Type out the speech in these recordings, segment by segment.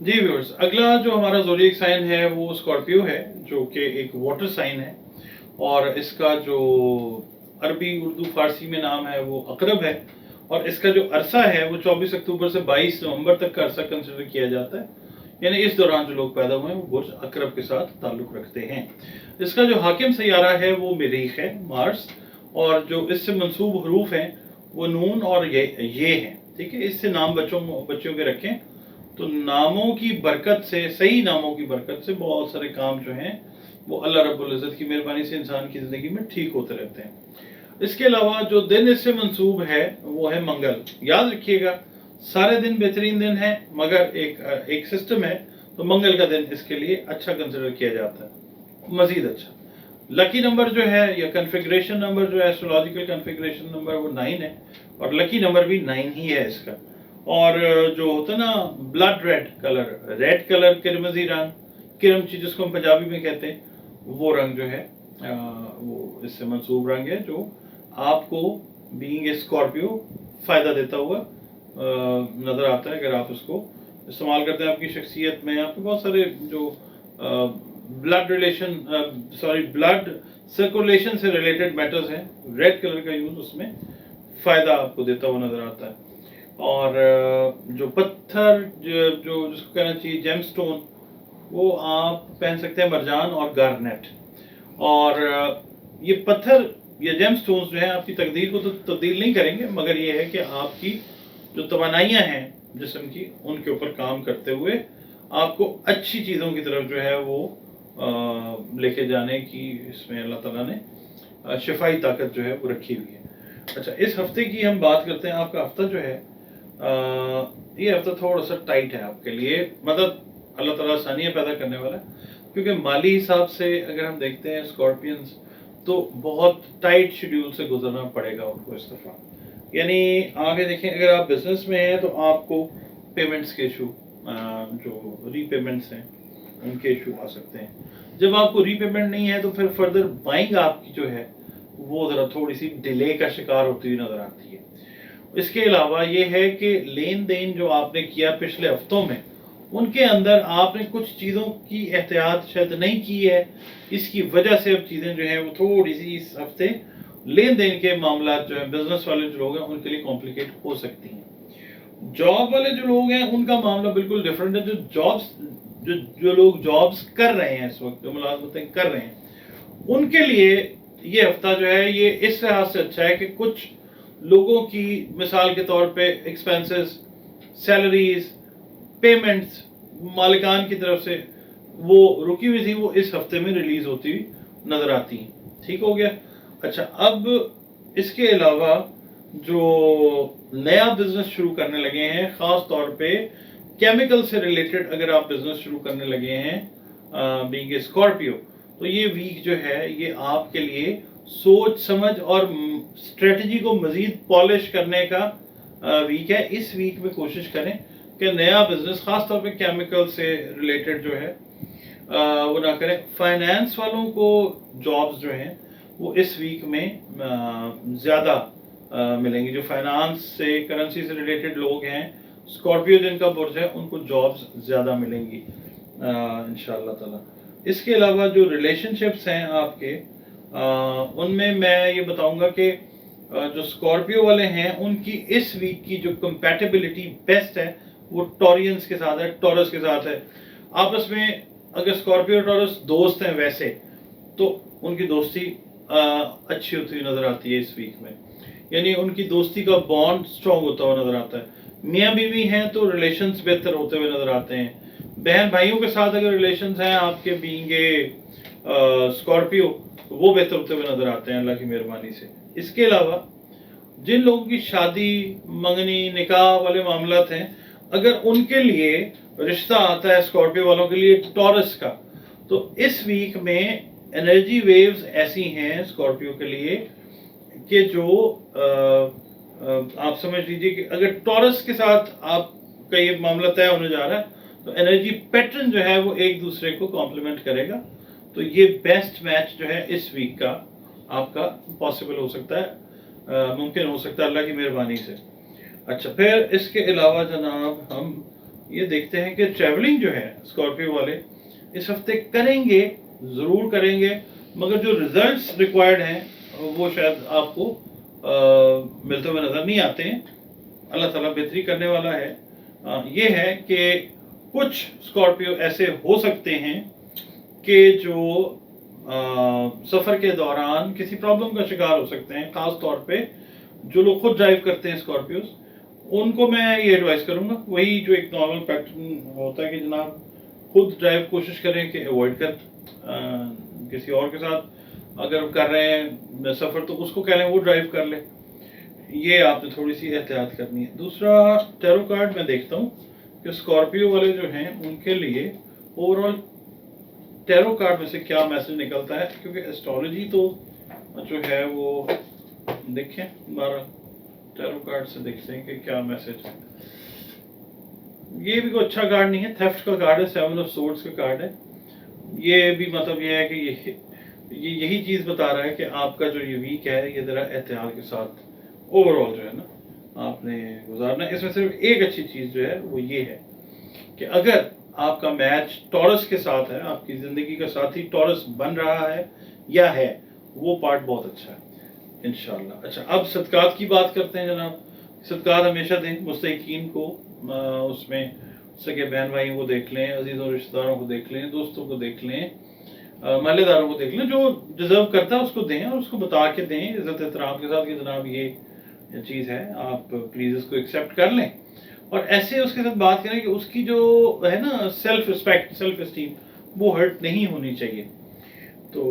जी viewers, अगला जो हमारा ज़ोडिएक साइन है वो स्कॉर्पियो है, जो कि एक वाटर साइन है। और इसका जो अरबी उर्दू फारसी में नाम है वो अकरब है। और इसका जो अरसा है वो 24 अक्टूबर से 22 नवंबर तक का अरसा कंसिडर किया जाता है। यानी इस दौरान जो लोग पैदा हुए हैं वो बुर्ज अकरब के साथ ताल्लुक़ रखते हैं। इसका जो हाकिम सैयारा है वो मरीख है, मार्स। और जो इससे मंसूब हरूफ हैं वो नून और ये हैं। ठीक है, इससे नाम बच्चों के रखें तो नामों की बरकत से, सही नामों की बरकत से बहुत सारे काम जो हैं वो अल्लाह रब्बुल इज़्ज़त की मेहरबानी से इंसान की ज़िंदगी में ठीक होते रहते हैं। इसके अलावा जो दिन इससे मंसूब है वो है मंगल। याद रखिएगा, सारे दिन बेहतरीन दिन है, मगर एक सिस्टम है, तो मंगल का दिन इसके लिए अच्छा कंसिडर किया जाता है, मजीद अच्छा। लकी नंबर जो है या कन्फिग्रेशन नंबर जो है, एस्ट्रोलॉजिकल कन्फिग्रेशन नंबर, वो 9 है। और लकी नंबर भी 9 ही है इसका। और जो होता है ना ब्लड रेड कलर किरमजी रंग, किरमची जिसको हम पंजाबी में कहते हैं, वो रंग जो है वो इससे मंसूब रंग है, जो आपको बीइंग ए स्कॉर्पियो फ़ायदा देता हुआ नज़र आता है अगर आप उसको इस्तेमाल करते हैं आपकी शख्सियत में। आपके बहुत सारे जो ब्लड सर्कुलेशन से रिलेटेड मैटर्स हैं, रेड कलर का यूज़ उसमें फ़ायदा आपको देता हुआ नज़र आता है। और जो पत्थर जो जिसको कहना चाहिए जेमस्टोन, वो आप पहन सकते हैं मरजान और गार्नेट। और ये पत्थर या जेमस्टोन्स जो हैं आपकी तकदीर को तो तब्दील नहीं करेंगे, मगर ये है कि आपकी जो तवानाइयाँ हैं जिस्म की, उनके ऊपर काम करते हुए आपको अच्छी चीज़ों की तरफ जो है वो लेके जाने की इसमें अल्लाह ताला ने शिफाई ताकत जो है वो रखी हुई है। अच्छा, इस हफ्ते की हम बात करते हैं। आपका हफ्ता जो है ये हफ्ता थोड़ा सा टाइट है आपके लिए, मतलब अल्लाह ताला आसानियाँ पैदा करने वाला है। क्योंकि माली हिसाब से अगर हम देखते हैं स्कॉर्पियंस, तो बहुत टाइट शेड्यूल से गुजरना पड़ेगा उनको इस दफ़ा। यानी आगे देखें, अगर आप बिजनेस में हैं तो आपको पेमेंट्स के इशू, जो रीपेमेंट्स हैं उनके इशू आ सकते हैं। जब आपको रीपेमेंट नहीं है तो फिर फर्दर बाइंग आपकी जो है वो ज़रा थोड़ी सी डिले का शिकार होती हुई नज़र आती है। इसके अलावा ये है कि लेन देन जो आपने किया पिछले हफ्तों में, उनके अंदर आपने कुछ चीज़ों की एहतियात शायद नहीं की है। इसकी वजह से अब चीज़ें जो हैं वो थोड़ी सी इस हफ्ते लेन देन के मामला जो है, बिजनेस वाले जो लोग हैं उनके लिए कॉम्प्लिकेट हो सकती हैं। जॉब वाले जो लोग हैं उनका मामला बिल्कुल डिफरेंट है। जो लोग जॉब्स कर रहे हैं इस वक्त, जो मुलाजमतें कर रहे हैं, उनके लिए ये हफ्ता जो है ये इस लिहाज से अच्छा है कि कुछ लोगों की, मिसाल के तौर पे एक्सपेंसेस, सैलरीज, पेमेंट्स मालिकान की तरफ से वो रुकी हुई थी, वो इस हफ्ते में रिलीज होती हुई नजर आती हैं। ठीक हो गया। अच्छा, अब इसके अलावा जो नया बिजनेस शुरू करने लगे हैं, खास तौर पे केमिकल से रिलेटेड अगर आप बिजनेस शुरू करने लगे हैं बीइंग ए स्कॉर्पियो, तो ये वीक जो है ये आपके लिए सोच समझ और स्ट्रेटजी को मजीद पॉलिश करने का वीक है। इस वीक में कोशिश करें कि नया बिजनेस खास तौर पे केमिकल से रिलेटेड जो है वो ना करें। फाइनेंस वालों को जॉब्स जो हैं वो इस वीक में ज़्यादा मिलेंगी। जो फाइनेंस से, करेंसी से रिलेटेड लोग हैं, स्कॉर्पियो जिनका बुर्ज है, उनको जॉब्स ज़्यादा मिलेंगी इंशाअल्लाह ताला। इसके अलावा जो रिलेशनशिप्स हैं आपके, उनमें मैं ये बताऊंगा कि जो स्कॉर्पियो वाले हैं उनकी इस वीक की जो कंपैटिबिलिटी बेस्ट है वो टॉरियंस के साथ है, टॉरस के साथ है। आपस में अगर स्कॉर्पियो और टॉरस दोस्त हैं वैसे, तो उनकी दोस्ती अच्छी होती हुई नजर आती है इस वीक में। यानी उनकी दोस्ती का बॉन्ड स्ट्रॉन्ग होता हुआ नजर आता है। मियाँ बीवी हैं तो रिलेशंस बेहतर होते हुए नजर आते हैं। बहन भाइयों के साथ अगर रिलेशंस हैं आपके बीइंग ए स्कॉर्पियो, वो बेहतर होते हुए नजर आते हैं अल्लाह की मेहरबानी से। इसके अलावा जिन लोगों की शादी, मंगनी, निकाह वाले मामलात हैं, अगर उनके लिए रिश्ता आता है स्कॉर्पियो वालों के लिए टॉरस का, तो इस वीक में एनर्जी वेव्स ऐसी हैं स्कॉर्पियो के लिए कि जो आप समझ लीजिए कि अगर टॉरस के साथ आपका ये मामला तय होने जा रहा है, तो एनर्जी पैटर्न जो है वो एक दूसरे को कॉम्प्लीमेंट करेगा। तो ये बेस्ट मैच जो है इस वीक का आपका पॉसिबल हो सकता है, मुमकिन हो सकता है अल्लाह की मेहरबानी से। अच्छा, फिर इसके अलावा जनाब हम ये देखते हैं कि ट्रैवलिंग जो है स्कॉर्पियो वाले इस हफ्ते करेंगे, ज़रूर करेंगे, मगर जो रिजल्ट्स रिक्वायर्ड हैं वो शायद आपको मिलते हुए नज़र नहीं आते हैं। अल्लाह ताला बेहतरी करने वाला है। ये है कि कुछ स्कॉर्पियो ऐसे हो सकते हैं कि जो सफ़र के दौरान किसी प्रॉब्लम का शिकार हो सकते हैं। ख़ास तौर पे जो लोग खुद ड्राइव करते हैं स्कॉर्पियोज, उनको मैं ये एडवाइस करूँगा, वही जो एक नॉर्मल पैटर्न होता है कि जनाब खुद ड्राइव कोशिश करें कि अवॉइड कर किसी और के साथ अगर कर रहे हैं सफ़र तो उसको कह लें वो ड्राइव कर ले। ये आपने थोड़ी सी एहतियात करनी है। दूसरा, टैरो कार्ड मैं देखता हूँ कि स्कॉर्पियो वाले जो हैं उनके लिए ओवरऑल टैरो कार्ड में से क्या मैसेज निकलता है, क्योंकि एस्ट्रोलॉजी तो जो है वो देखें 12 टैरो कार्ड से देखते हैं कि क्या मैसेज है। ये भी कोई अच्छा कार्ड नहीं है, थेफ्ट का कार्ड है, 7 ऑफ सोर्ड्स का कार्ड है। ये भी मतलब ये है कि ये यही चीज़ बता रहा है कि आपका जो ये वीक है ये ज़रा एहतियात के साथ ओवरऑल जो है ना आपने गुजारना है। इसमें सिर्फ एक अच्छी चीज़ जो है वो ये है कि अगर आपका मैच टॉरस के साथ है, आपकी ज़िंदगी का साथी टॉरस बन रहा है या है, वो पार्ट बहुत अच्छा है इंशाल्लाह। अच्छा, अब सदकात की बात करते हैं जनाब। सदकात हमेशा दें मुस्तहीकीन को, उसमें सगे बहन भाई को देख लें, अजीज़ और रिश्तेदारों को देख लें, दोस्तों को देख लें, महल्लेदारों को देख लें, जो डिज़र्व करता है उसको दें और उसको बता के दें इज़्ज़त एहतराम के साथ कि जनाब ये चीज़ है, आप प्लीज़ इसको एक्सेप्ट कर लें। और ऐसे उसके साथ बात करें कि उसकी जो है ना सेल्फ रिस्पेक्ट, सेल्फ एस्टीम, वो हर्ट नहीं होनी चाहिए। तो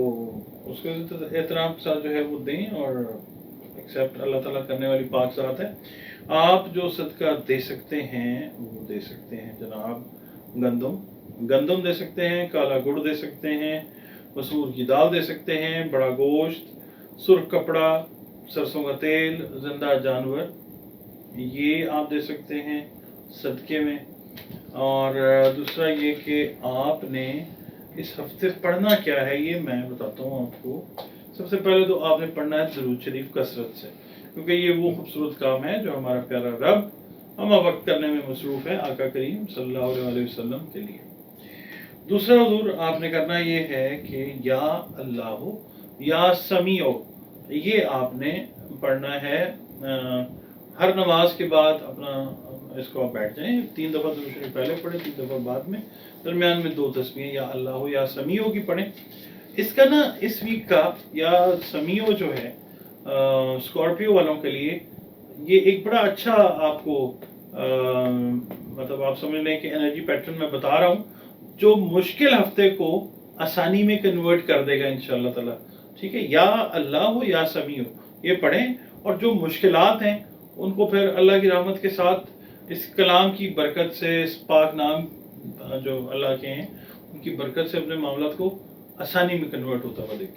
उसको एहतराम के साथ जो है वो दें और एक्सेप्ट अल्लाह ताला करने वाली पाक ज़ात है। आप जो सदका दे सकते हैं वो दे सकते हैं जनाब गंदम दे सकते हैं, काला गुड़ दे सकते हैं, मसूर की दाल दे सकते हैं, बड़ा गोश्त, सुर्ख कपड़ा, सरसों का तेल, जिंदा जानवर, ये आप दे सकते हैं सदके में। और दूसरा ये कि आपने इस हफ्ते पढ़ना क्या है ये मैं बताता हूँ आपको। सबसे पहले तो आपने पढ़ना है दरूद शरीफ कसरत से, क्योंकि ये वो खूबसूरत काम है जो हमारा प्यारा रब हम वक्त करने में मसरूफ़ है आका करीम सल्लल्लाहु अलैहि वसल्लम के लिए। दूसरा हुजूर आपने करना ये है कि या अल्लाह या समीओ, ये आपने पढ़ना है हर नमाज के बाद। अपना इसको आप बैठ जाएं, 3 दफ़ा दरूद शरीफ पहले पढ़ें, 3 दफ़ा बाद में, दरमियान में 2 तस्बीहें या अल्लाह या समीओ की पढ़ें। इसका ना इस वीक का या समीओ जो है स्कॉर्पियो वालों के लिए ये एक बड़ा अच्छा आपको मतलब आप समझ लें कि एनर्जी पैटर्न मैं बता रहा हूँ जो मुश्किल हफ्ते को आसानी में कन्वर्ट कर देगा इंशाल्लाह ताला। ठीक है, या अल्लाह हो या समीओ ये पढ़ें, और जो मुश्किलात हैं उनको फिर अल्लाह की रहमत के साथ इस कलाम की बरकत से, इस पाक नाम जो अल्लाह के हैं उनकी बरकत से अपने मामलात को आसानी में कन्वर्ट होता हुआ देखें।